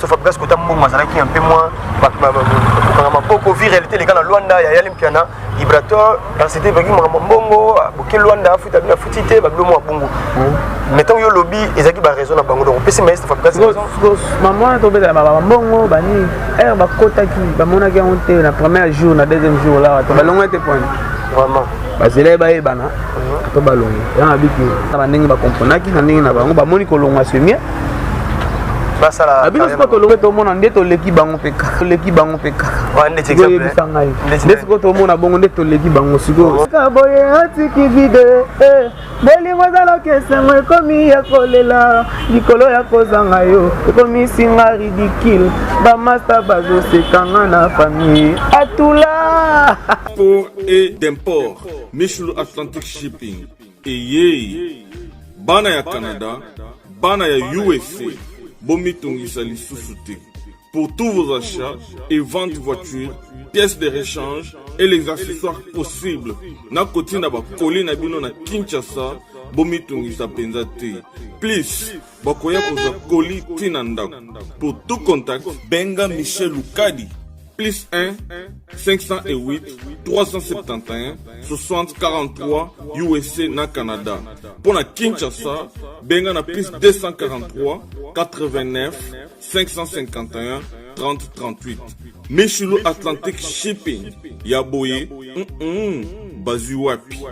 maestro Fabrice kota mbongo mazalaki un peu moins beaucoup vu réalité les gars na Luanda ya yalim piana vibrateur c'était bagi mbongo boké Luanda futa bina futité ba blomo bongo mettons yo lobby ezaki ba raison na bango donc pesi maestro Fabrice maman to beta ba mbongo bani ba kota ki ba monaki on te na premier jour na deuxième jour là to ba longo te point vraiment bazela ba ebana to ba longo ya na biki na ndenge ba komponaki na ndenge na bango ba moni ko longo semia basala abino siko to longo to mona ndeto leki bango peka wa ndeti exemple ndesiko to mona bongo ndeto leki bango siko kaboye atiki vide bolingo zala kesengo ekomi ya kolela likolo ya kozanga yo ekomi singa ridicule bamasta bazosekanga na famille atula Pour et d'import Michelou Atlantic Shipping et bana ya Canada bana ya USA bomitungisa lisusu te. Pour tous vos achats et ventes de voitures, pièces de rechange et les accessoires possibles na koti na ba koli na bino na Kinshasa bomitungisa penza te. Please bakoya koza koli tina ndako. Pour tout contact benga Michel Lukadi plus 1 508 371 60 43 USA na Canada. Pour na Kinshasa, benga na plus 243 89 551 30 38. Michelou Atlantic Shipping. Yaboye, Bazuapi.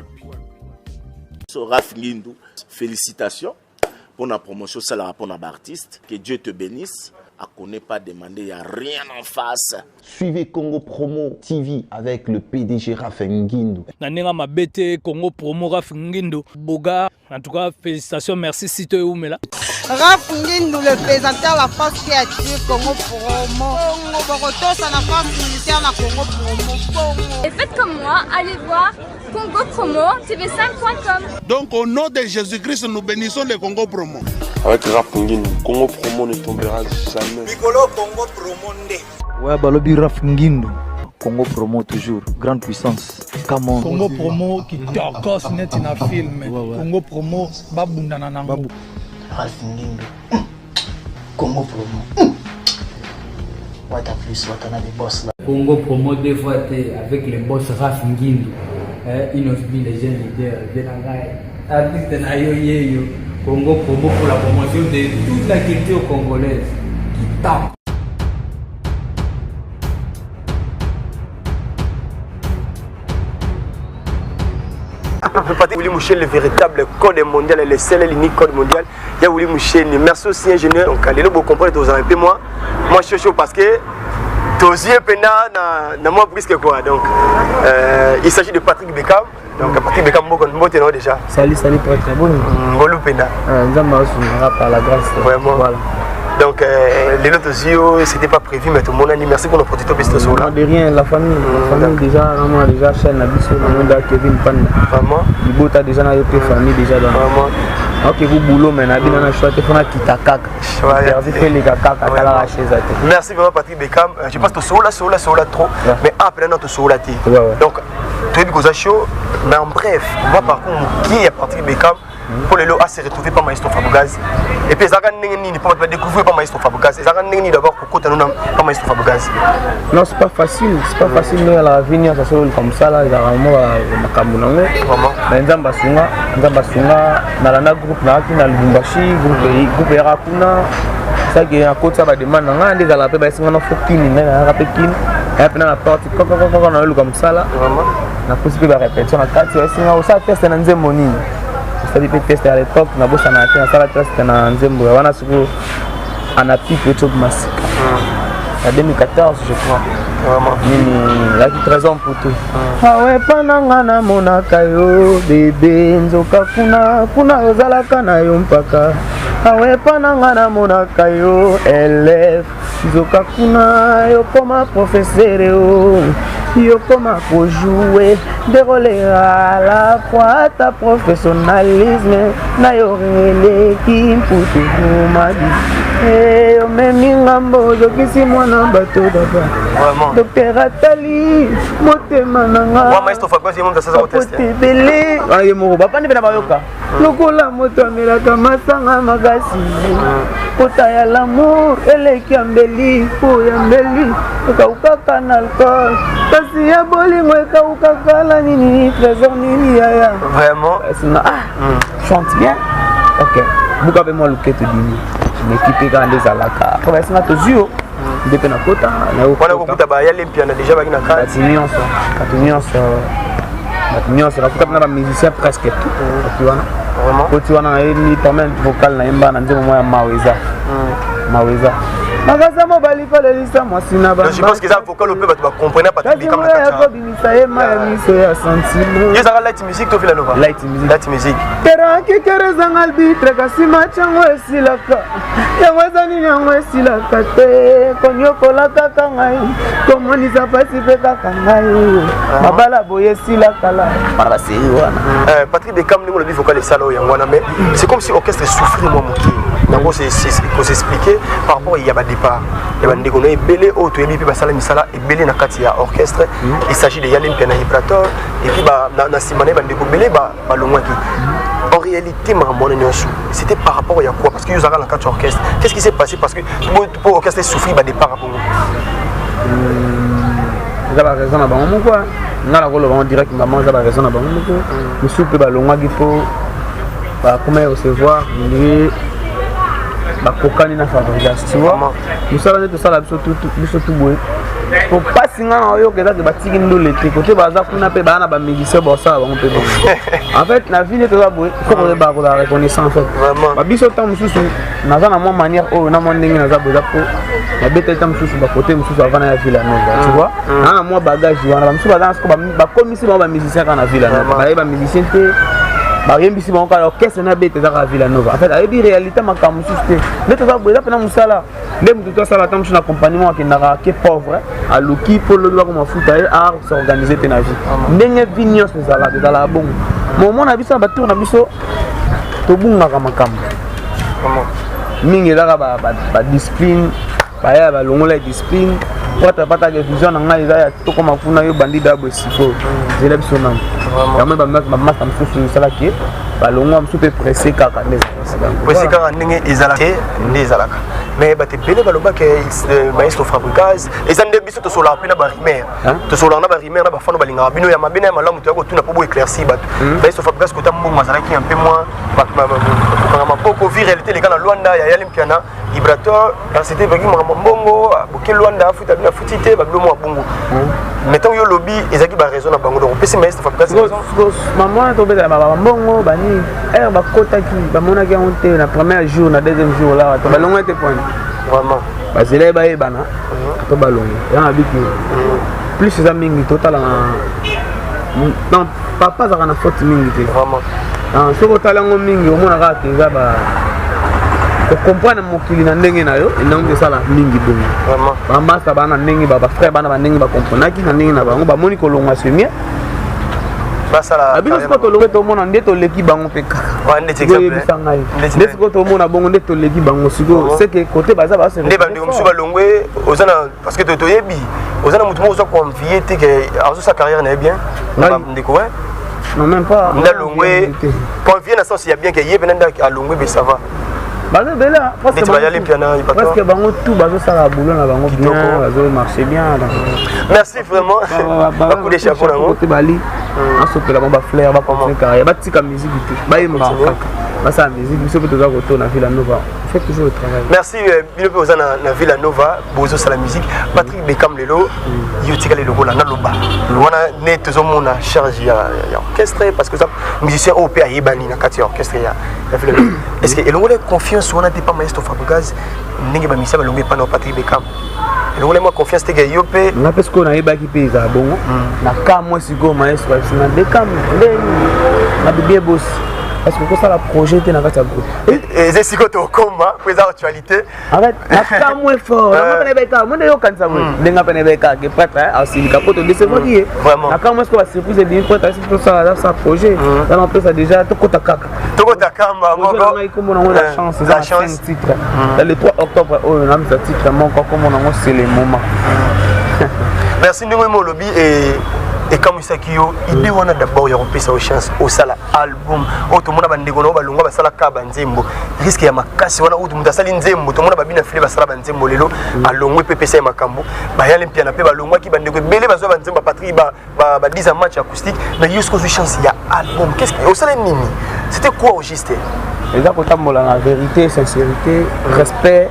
Raf Ngindou, félicitations pour la promotion, c'est la rapport d'artiste. Que Dieu te bénisse. À connaît pas demander, il n'y a rien en face. Suivez Congo Promo TV avec le PDG Raf Ngindou. Nanenga mabete Congo Promo Raf Ngindou. Boga, en tout cas, félicitations, merci Sito Oumela. Raf Ngindou, le présentateur de la force créative Congo Promo. Boroto, ça la force militaire de Congo Promo. Et faites comme moi, allez voir Congo Promo, tv5.com. Donc au nom de Jésus-Christ, nous bénissons le Congo Promo. Avec Raf Ngindou, Congo Promo ne tombera jamais. Nicolo Congo Promo ndé. Ouais, balobi Raf Ngindou. Congo Promo toujours, grande puissance. Come on. Congo Promo qui t'orgosse net in a film. Congo Promo, babundana nango. Raf Ngindou. Congo Promo. What a plus, what a boss là. Congo Promo deux fois avec les boss Raf Ngindou. Ils ont mis les jeunes leaders. Artiste na yo. Congo Promo pour la promotion de toute la culture congolaise qui tape. Willy Mouchel, le véritable code mondial, le seul et l'unique code mondial. Il y a Willy Mouchel. Merci aussi, ingénieur. Donc, allez, vous comprenez, vous avez moi. Moi, je suis chaud parce que tes yeux dans moi plus que quoi. Donc, il s'agit de Patrick Beckham. Donc, Patrick Beckham, bon, déjà. Salut, très bon. Ngolo Pena. Par la grâce. Vraiment. Voilà. Donc, les autres yeux, c'était pas prévu, mais tout le monde a dit merci pour nos producteurs business. Non, de rien, la famille déjà, chaîne à Bissau, Kevin Pan. Vraiment. Du beau, t'as déjà une famille déjà dans. Vraiment. Ok, vous boulot, mais on a choisi de faire quitter caca. Merci vraiment, Patrick Beckham. Je pense que Sola trop, mais après, notre Sola. Donc, tu es du show, mais en bref, on va par contre qui est Patrick Beckham. Pour les lots à se retrouver par Maestro Fabugaz. Et puis, ils ne peuvent pas découvrir par Maestro Fabugaz. Ils d'abord pour côté par Maestro Fabugaz. Non, c'est pas facile. C'est pas facile de la venir comme ça. Là, il y a vraiment un Camerounais. Mais Nzambasunga, dans la groupe, dans le Bumbashi, groupe Erakuna. Ça qui est à côté, ça va demander. On a des alapés, on a fait Kini, on a fait Kini. Et puis, on a parti comme ça. Là, on a possible de répéter. On a fait ça, test dans Nzemoni. C'est-à-dire que tester à l'époque, on a bossé en Athènes, ça test dans Nzembo. On a suivi un appui pour tout massacre. En 2014, je crois. Il y a 13 ans pour tout. Ah ouais, pendant na monaka yo, bébé, nzoka kuna ozalaka na yo mpaka. Ah ouais, pendant na monaka yo, élève, nzoka kuna yo comme professeur yo. yo comment pour jouer dérouler à la fois ta professionnalisme na yo releki pour tout ma vie yo memi ngambo jokisi mwana bato daba vraiment docteur Atali motema nanga wa maestro Fabrice yemo ndasa za test tebele aye mo ba pande bena bayoka lokola moto amelaka masanga makasi kota ya l'amour eleki ambeli po ya mbeli ukauka na alcool kasi ya bolingo ekauka la nini trésor nini yaya vraiment chante bien ok buka be mo luketo dini l'équipe quand les alaka comme ça to zio depuis na kota na wana kokuta ba ya limpiana déjà ba kina ka nyonso na kuta na musicien presque tout tu vois vraiment tu vois na ni permet vocal na yemba na nzemo moya maweza magaza mobali pale lisa mwasina ba je pense que ça vocal au peu ba comprendre pas tout comme ça ko bimisa yema ya miso ya sentiment yo za light music to fila nova light music tera ki kereza ngalbitre kasima chango esilaka yawazani yango esilaka te konyokola kaka ngai komonisa pasi pe kaka ngai mabala boye esilaka la para basiri wana Patrick Beckham ningo le vocal et salo yangwana mais c'est comme si l'orchestre souffrait moi moki nango c'est s'expliquer par rapport il y a ba départ et ba ndeko no ebele o to ebi pe ba sala misala ebele na kati ya orchestre il s'agit de Yalim Piana vibrateur et puis ba na simane ba ndeko belé ba longwaki en réalité c'était par rapport à quoi parce que vous avez dans quatre orchestres qu'est-ce qui s'est passé parce que pour orchestre souffrir bah départ pour nous ça va raison à bon quoi on a la rôle vraiment direct maman ça va raison à bon quoi le soupe ba longwaki pour bah comment recevoir les bah kokani na fabrication tu vois nous ça va être ça là tout boy pour pas singa oyo keza ke batiki ndole te côté baza kuna pe bana ba musicien bossa ba pe bon en fait la vie est là boy faut que ba la reconnaissance vraiment ba biso tam mususu naza na mo manière o na mo ndenge naza boza po ba bete tam mususu ba côté mususu avant na Villa Nova tu vois na mo bagage wana ba mususu baza ko ba komisi ba musicien kana Villa Nova ba musicien te ba yembisi ba ka orchestre na bete za ka Villa Nova en fait ayebi réalité makamu mususu te bete za boza pe na musala même tout ça la tam sur l'accompagnement qui n'a que pauvre à l'ouki pour le droit comme foot à s'organiser tes navis ndenge vignos de la bon moment na biso ba tour na biso to bunga kama mingi la ba discipline ba ya ba longola discipline pata que vision na ngai za to koma kuna yo bandi dabo sifo zela biso na vraiment ba mama msusu sala ki ba longo msusu pe pressé kaka pressé kaka ndenge ezalaka ndezalaka mais ba te bele baloba que maestro Fabricaz ezande biso to sola pena ba rimer to sola na ba rimer na ba fano balinga bino ya mabena ya malamu to yako tuna po bo éclairci ba maestro Fabricaz ko tambo mazalaki un peu moins ba beaucoup vie réalité les gars na Luanda ya Yalim Piana vibrateur c'était vraiment mbongo boké Luanda afuta bina futité ba blomo bongo mettons yo lobby ezaki ba raison na bango donc pesi maestro Fabricaz maman to beta ba mbongo bani ba kota ki ba mona ki on te na premier jour na deuxième jour là to ba longo était point vraiment ba zele ba e bana to ba longo ya biki plus ça mingi total non papa za kana faute mingi te vraiment soko talango mingi o mona ka te za ba ko comprendre mokili na ndenge na yo ndenge sala mingi bongo vraiment ba master bana ndenge ba frère bana ba ndenge ba comprendre ki na ndenge na bango ba moni ko longa semia basala abino ko to longa to mona ndeto leki bango pe kaka wande exemple ndesi ko to mona bongo ndeto leki bango siko c'est que côté baza ba se ndeba ndeko msuba longwe ozana parce que to yebi ozana mutu mo zo confier te que azo sa carrière na bien ndeko ouais non même pas ndalongwe confier na sens il y a bien que yebe nda à longwe be ça va bazo bela parce que bango tout bazo sala boulot na bango bien bazo marcher bien merci vraiment beaucoup de chapeau na côté bali en sopela ba fleur ba continuer carrière ba tika musique tout ba yema ba sa musique biso pe toza koto na Villa Nova fait toujours le travail merci bino pe ozana na Villa Nova bozo sala musique Patrick Beckham lelo yo tika le logo la na loba wana ne tozo mona charge ya orchestre parce que ça musicien OP ayebani na kati orchestre ya Villa Nova est-ce que elongo le confiance wana te pas maestro Fabricaz ndenge ba misa ba longo pa na Patrick Beckham elongo le moi confiance te que yo pe na parce qu'on a yebaki pe za bongo na ka moi siko maestro na Beckham ndeni na bibie boss parce que ça la projet était dans la groupe et c'est si quand au combat pour les actualités en fait la moins fort on pas beka mon yo kan ça moi denga pas beka que prêtre aussi capote de ce mois vraiment na quand moi ce que surprise de prêtre c'est ça projet là on peut ça déjà to kota kaka moko comme on a la chance titre le 3 octobre on a mis ce titre encore comme on a c'est le moment. Merci Ndongo Lobby et comme ça qui yo idée on a d'abord y a repris sa chance au sala album tout le monde ba ndeko no ba lunga ba sala ka banzembo risque ya makasi wana utu mutasali nzembo tout le monde ba bina file ba sala banzembo lelo alongwe PPC makambo ba yale mpia na pe ba longwa ki ba ndeko belé ba zo banzembo Patrick ba 10 ans match acoustique mais yo ce que chance ya album qu'est-ce que au sala nini c'était quoi au juste les akotambola la vérité sincérité respect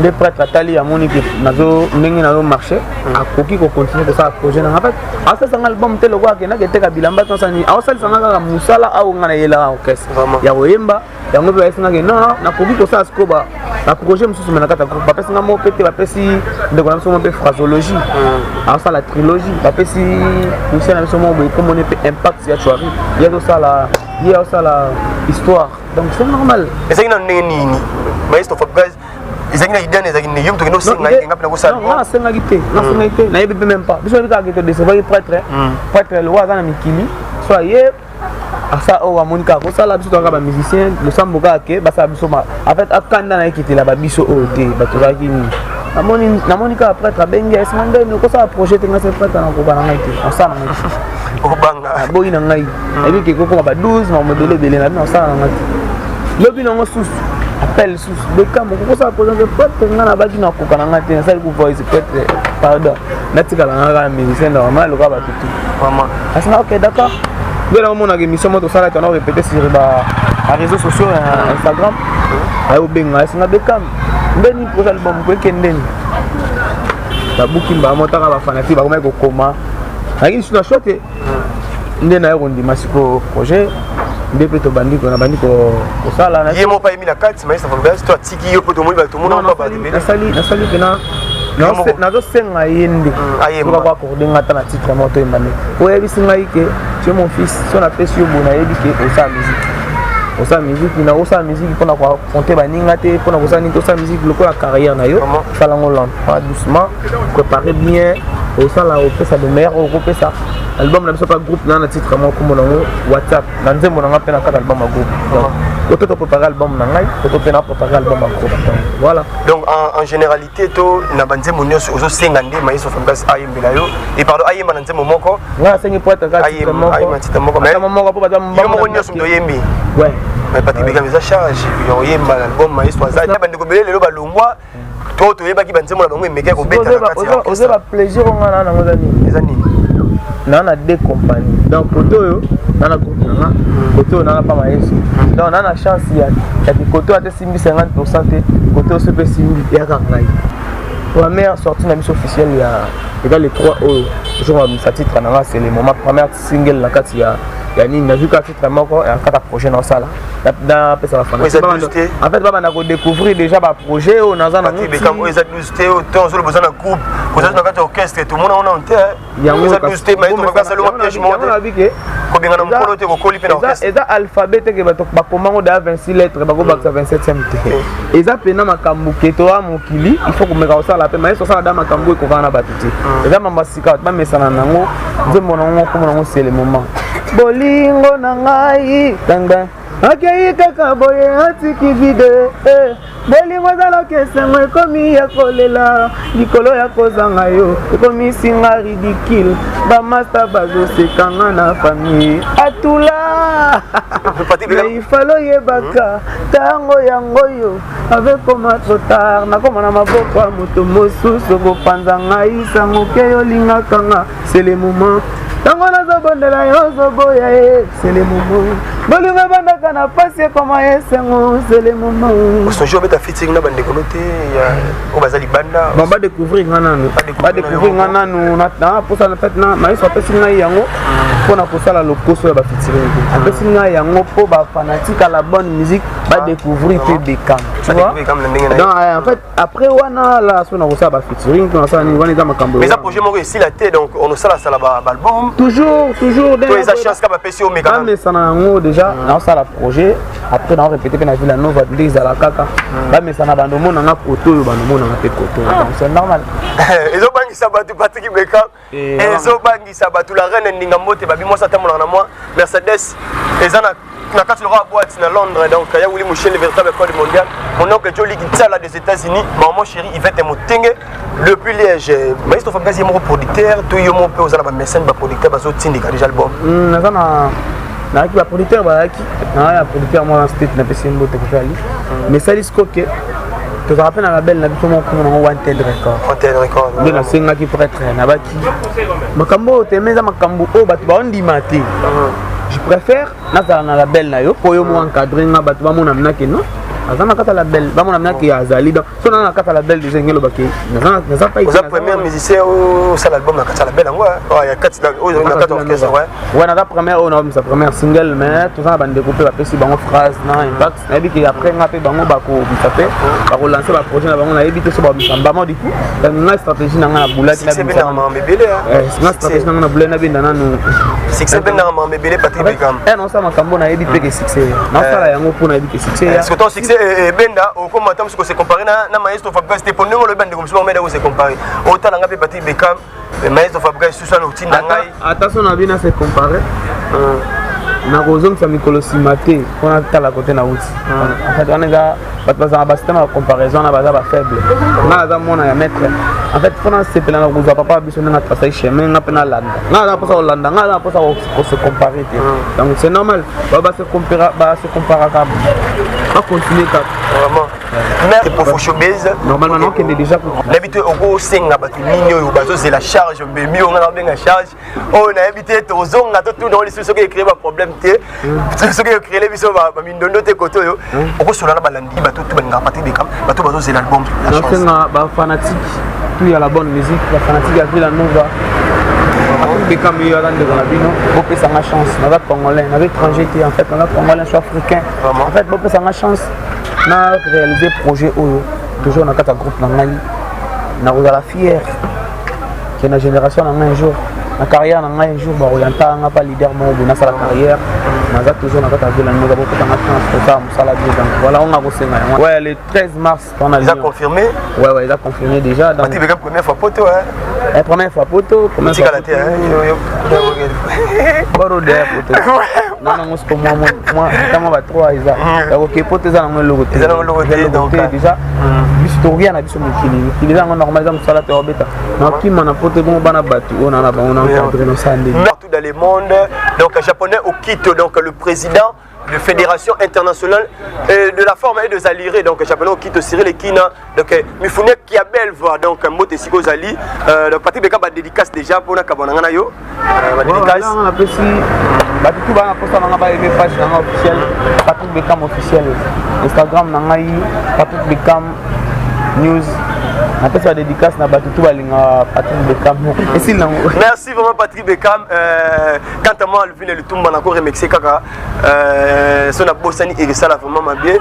les prêtres atali à Monique nazo ndenge nazo marché akoki ko continuer de ça projet en fait asa sang album telo kwa ke na ke teka bilamba to sani awasali sanga ka musala au ngana yela orchestre ya oyemba ya ngobe ya singa ke na koki ko sa skoba na projet mususu mena kata ko ba pesi ngamo pete ba pesi ndeko na somo pe phrasologie asa la trilogie ba pesi musala na somo be comme on est impact ya choari ya do ça la histoire donc c'est normal et ça ina nini maestro Fabrice ezakina idane ezakina yum to kinosinga ngapi na kusala non na senga gite na yebe même pas biso bika ke to décevoir prêtre le roi na mikili soit ye asa o amonika ko sala biso to ka ba musicien le samboka ke ba sa biso ma en fait akanda na ekitela ba biso o te ba to zaki ni na monika prêtre bengi esmande no ko sa projet te ngase prêtre na ko bana ngai te asana ngai o banga boyi na ngai ebi ke ko ba 12 ma modele belé na no asana ngai lobi na ngo susu appel sous de cas mon ko ça poser peut-être ngana ba dina ko kana ngate na sali ku voice peut-être pardon natika la ngara musicien normal lo ka ba tutu vraiment asna ok d'accord ngela mo na émission moto sala tona répéter sur ba réseaux sociaux Instagram ayo benga asna de cam ndeni pour album ko kendeni ta bukimba mo ta ka ba fanati ba ko ko koma lakini sina chote ndena yo ndimasi ko projet ndepé to bandiko na bandiko ko sala na yemo pa emi na kati mais ça va bien toi tiki yo poto mo ba to mo na ba na sali pena na zo senga yende ko ba ko de ngata na titre moto imane ko yebi singa ike tu mon fils so na pesi yo bona yebi ke o sa musique na o sa musique pona ko compter ba ninga te pona ko sa ni to sa musique loko la carrière na yo sala ngolon pas doucement préparer bien o sala o pesa de meilleur o pesa album na biso pas groupe na titre mo ko monango WhatsApp na nzembo na ngapena ka album ma groupe donc to préparer album na ngai to pena préparer album ma groupe voilà donc en généralité to na banzembo nyoso ozo senga nde maïso Fabrice ayembela yo et pardon ayemba na nzembo moko nga sengi poeta ka titre moko mais moko pa yo moko nyoso ndo yembi ouais mais Patrick Beka meza charge yo yemba l'album maïso azali bandeko belé lelo balongwa to yeba ki banzembo na bango emeke ko beta na kati ya ozo ba plaisir ngana na ngozani ezani nana deux compagnies donc koto yo nana groupe nanga koto yo nana pa mayeso donc nana chance ya koto ate simbi 50% te koto se pe simbi ya kangai première sortie na mission officielle ya les 3 jour sa titre nanga c'est le moment première single na kati ya nini na vu ka titre moko ya kata projet na sala da pesa la fana en fait baba na ko découvrir déjà ba projet o naza na ngoti beka ko eza doucité o temps sur le besoin na groupe ko za na kati orchestre tout le monde on te ya eza doucité mais to ka salo piège monte ko binga na mukolo te ko koli pe na orchestre eza alphabet ke ba to ba komango da 26 lettres ba ko baksa 27e te eza pena makambu keto a mokili il faut ko meka osala pe mais so sala da makambu ko kana batiti eza mambasika ba mesana nango nzembo nango ko nango c'est le moment bolingo na ngai tanga akei kaka boye atiki vide bolingo ezalaki esengo ekomi ya kolela likolo ya kozanga yo ekomi singa ridicule bamasta bazosekanga na famille atula ifalo yebaka ntango yango yo avekoma trotard nakoma na maboko ya moto mosusu kopanza ngai sango ke yolingakanga c'est le moment tango nazobondela yo ozoboya ye c'est le moment bolingo ebandaka na pasi ekoma ye sengo c'est le moment osojo obeta featuring na bandeko no te o bazali banda bon badécouvrir nga nanu na posa na fait na maïso apesi ngai yango mpona kosala lokoso ya bafeaturing apesi ngai yango mpo bafanatique à la bonne musique badécouvrir pe bekam tu vois donc en fait après wana la so na kosala bafeaturing mpona sala nini wana eza makambo mais ça projet moko esila te donc on osala sala baalbum toujours to eza chance ka bapesi omeka amesana yango déjà dans ça la projet après on répéter que na Villa Nova des à la kaka ba mais ça na bando mona na koto yo bando mona na koto donc c'est normal ezo bangi sabatu Patrick Bekam ezo bangi sabatu la reine ndinga mbote babi mo sata mona na moi Mercedes ezana na kati lora boîte na Londres donc ya wuli Michel le véritable code mondial mon oncle Jolie Gitsala des États-Unis maman chérie Yvette Motenge depuis Liège maestro Fabrice mon producteur tout yo mon peu aux mécène ba producteur bazo tindika déjà album na ki ba producteur ba ki na producteur moi en state na pesi mbote ko fali mais ça risque que tu te rappelles la belle na biso mon comme on wanted record de la singa qui pourrait être na ba ki makambo te meza makambo o ba ba ondimate je préfère na la belle na yo po yo mo encadrer na ba ba mon amna ke non azana kata la belle ba mon amna ke azali donc so na kata la belle de ngelo ba ke na ça pas la première musicien au ça l'album na kata la belle ngwa ya kata na kata orchestre ouais na la première on a sa première single mais tout ça ba découper ba pesi bango phrase na impact na bi ke après ngape bango ba ko bisape ba ko lancer ba projet na bango na ebité so ba bisamba mo du coup na stratégie na nga bula ki na c'est bien na mebele na stratégie na nga bula na binda na no succès bien na mebele Patrick Bekam non ça makambo na ebité ke succès na sala yango pour na ebité succès est-ce que ton succès benda au comme attends parce que c'est comparé na maestro Fabrice c'était pour nous le bande comme ça on met où c'est comparé autant la ngape Patrick Bekam maestro Fabrice sous ça l'outil na ngai attention na bina c'est comparé na kozong sa mikolo simate on a tala côté na outil en fait on est là parce que système de comparaison na baza ba faible na za mona ya mettre en fait pendant ce plan na kuza papa biso na tracer chemin na pena landa na la posa landa na la posa se comparer donc c'est normal ba se comparer pas continuer comme vraiment mais pour showbiz normalement non qu'il est déjà l'habitude au singa ba minyo yo bazo c'est la charge bébé on a bien la charge on a habité tozonga tout dans les solutions qui créer ba problème té ce qui créer les biso ba mindondo te koto yo oko sola na balandi ba tout ba Patrick Bekam ba tout bazo c'est l'album la chance singa ba fanatique tout y a la bonne musique la fanatique à Villa Nova Patrick Bekam yo dans de la bino beaucoup ça ma chance na congolais na étranger en fait on a congolais soit africain en fait beaucoup ça ma chance na réaliser projet oyo toujours na kata groupe na ngai na la fière que na génération na un jour na carrière na ngai un jour ba orienta nga pas leader mo na sa carrière na za toujours na kata Villa Nova beaucoup na chance pour ça musala bien donc voilà on a bossé nga ouais le 13 mars on a déjà confirmé ouais il a confirmé déjà dans la première fois photo hein première fois photo première fois baro de photo non non c'est comme moi tamo ba 3 isa OK photo za na logo donc déjà historia na biso mukili za normal za musala te obeta na kima na photo bon bana batu on a encadré nos sandé partout dans le monde donc japonais au Quito donc le président de fédération internationale de la forme et de Zaliré donc japonais au Quito Cyril Ekina donc Mifune qui a belle voix donc Mote Siko Zali donc Patrick Bekam ba dédicace déjà pour na kabona ngana yo ba dédicace on a pesi ba tout ba na posta na ba aimer page na officiel Patrick Bekam officiel Instagram na ngai Patrick Bekam news na pesi ba dédicace na ba tout ba linga Patrick Bekam merci vraiment Patrick Bekam quant à moi Alvin le Tumba na ko remixer kaka son a bossani et ça la vraiment bien